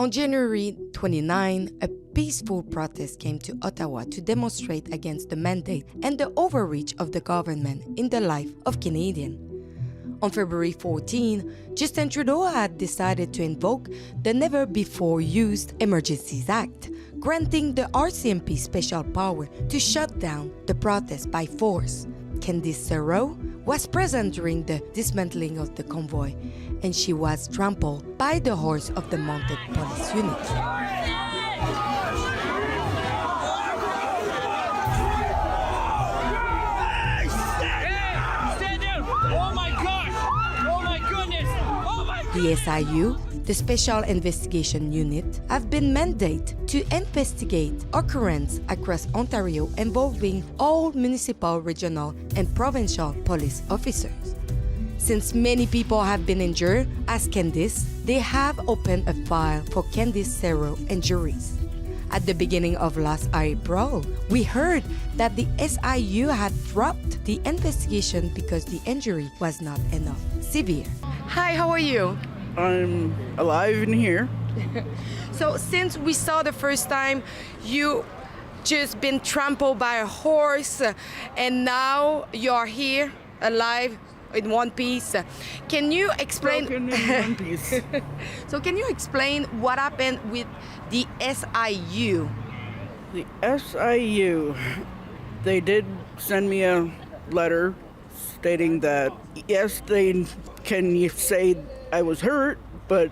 On January 29, a peaceful protest came to Ottawa to demonstrate against the mandate and the overreach of the government in the life of Canadians. On February 14, Justin Trudeau had decided to invoke the never-before-used Emergencies Act, granting the RCMP special power to shut down the protest by force. Candice Serow was present during the dismantling of the convoy, and she was trampled by the horse of the mounted police unit. The SIU, the Special Investigation Unit, have been mandated to investigate occurrences across Ontario involving all municipal, regional, and provincial police officers. Since many people have been injured, as Candice, they have opened a file for Candice Serow injuries. At the beginning of last April, we heard that the SIU had dropped the investigation because the injury was not enough severe. Hi, how are you? I'm alive in here. So since we saw the first time, you just been trampled by a horse, and now you're here alive in one piece. Can you explain? Broken in one piece. So can you explain what happened with the SIU? The SIU, they did send me a letter stating that, yes, they can say I was hurt, but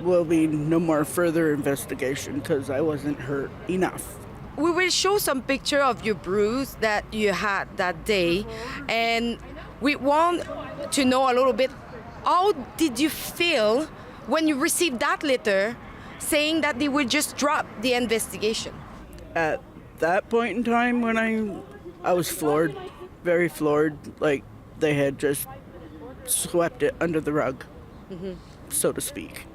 will be no more further investigation because I wasn't hurt enough. We will show some picture of your bruise that you had that day, and we want to know a little bit, how did you feel when you received that letter saying that they will just drop the investigation? At that point in time when I was floored, very floored, like they had just swept it under the rug, so to speak.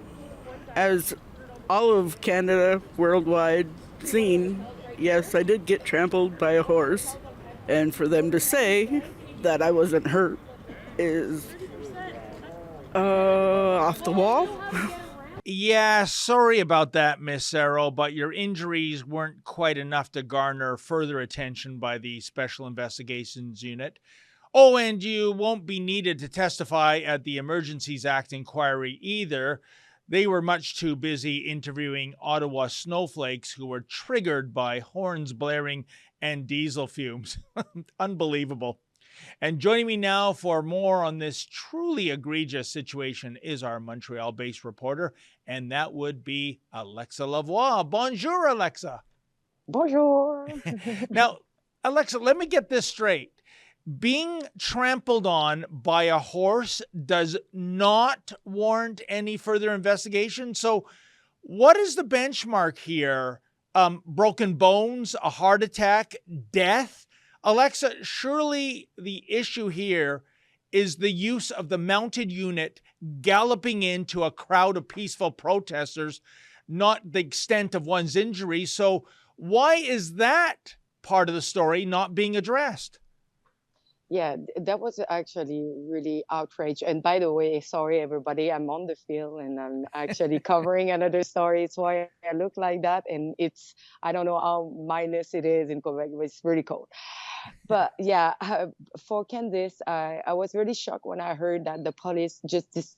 As all of Canada, worldwide, seen, yes, I did get trampled by a horse, and for them to say that I wasn't hurt is off the wall. Yeah, sorry about that, Miss Serow, but your injuries weren't quite enough to garner further attention by the Special Investigations Unit. Oh, and you won't be needed to testify at the Emergencies Act inquiry either. They were much too busy interviewing Ottawa snowflakes who were triggered by horns blaring and diesel fumes. Unbelievable. And joining me now for more on this truly egregious situation is our Montreal-based reporter, and that would be Alexa Lavoie. Bonjour, Alexa. Bonjour. Now, Alexa, let me get this straight. Being trampled on by a horse does not warrant any further investigation. So what is the benchmark here? Broken bones, a heart attack, death? Alexa, surely the issue here is the use of the mounted unit galloping into a crowd of peaceful protesters, not the extent of one's injury. So why is that part of the story not being addressed? Yeah, that was actually really outrage. And by the way, sorry everybody, I'm on the field and I'm actually covering another story. It's why I look like that. And it's, I don't know how minus it is in Quebec, but it's really cold. But yeah, for Candice, I was really shocked when I heard that the police it's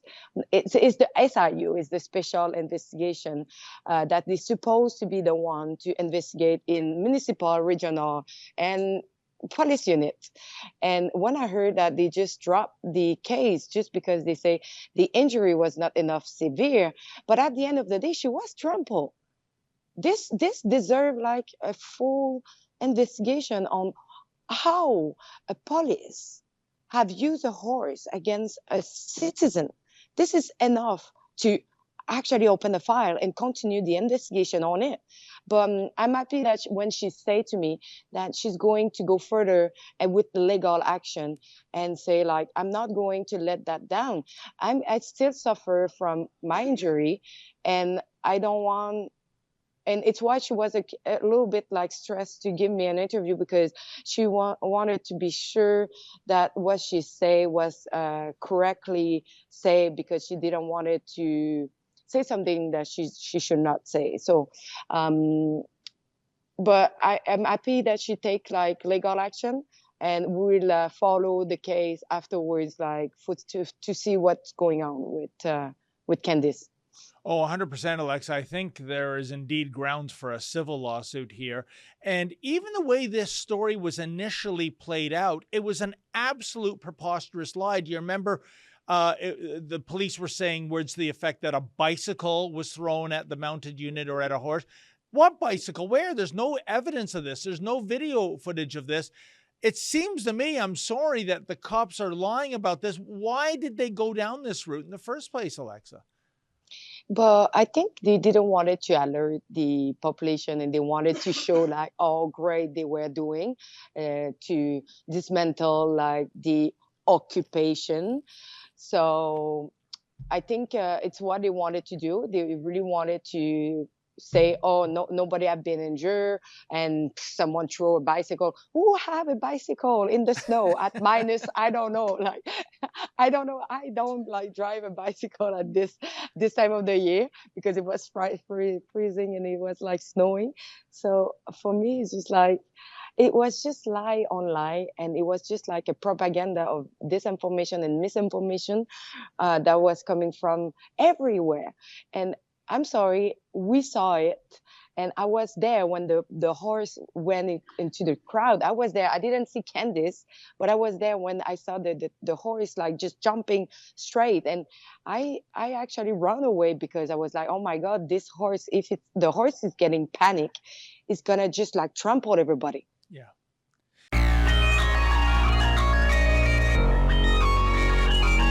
the SIU, is the special investigation that is supposed to be the one to investigate in municipal, regional, and police units. And when I heard that they just dropped the case just because they say the injury was not enough severe, but at the end of the day, she was trampled. This deserved like a full investigation on how a police have used a horse against a citizen. This is enough to actually open a file and continue the investigation on it. But I'm happy that when she said to me that she's going to go further and with the legal action and say like, I'm not going to let that down. I still suffer from my injury, and I don't want. And it's why she was a little bit like stressed to give me an interview, because she wanted to be sure that what she say was correctly said, because she didn't want it to say something that she should not say. So um, but I am happy that she take like legal action, and we'll follow the case afterwards, like for to see what's going on with Candice. Oh, 100%, Alexa. I think there is indeed grounds for a civil lawsuit here. And even the way this story was initially played out, it was an absolute preposterous lie. Do you remember the police were saying words to the effect that a bicycle was thrown at the mounted unit or at a horse? What bicycle? Where? There's no evidence of this. There's no video footage of this. It seems to me, I'm sorry that the cops are lying about this. Why did they go down this route in the first place, Alexa? But I think they didn't want it to alert the population, and they wanted to show like how great they were doing to dismantle like the occupation. So I think it's what they wanted to do. They really wanted to say, "Oh, no, nobody have been injured," and someone threw a bicycle. Who have a bicycle in the snow at minus? I don't know. Like, I don't know. I don't like drive a bicycle at this time of the year because it was freezing and it was like snowing. So for me, it's just like it was just lie on lie, and it was just like a propaganda of disinformation and misinformation that was coming from everywhere. And I'm sorry, we saw it, and I was there when the horse went into the crowd. I was there. I didn't see Candice, but I was there when I saw the horse like just jumping straight, and I actually ran away because I was like, oh my god, this horse, if it's the horse is getting panic, it's gonna just like trample everybody. Yeah.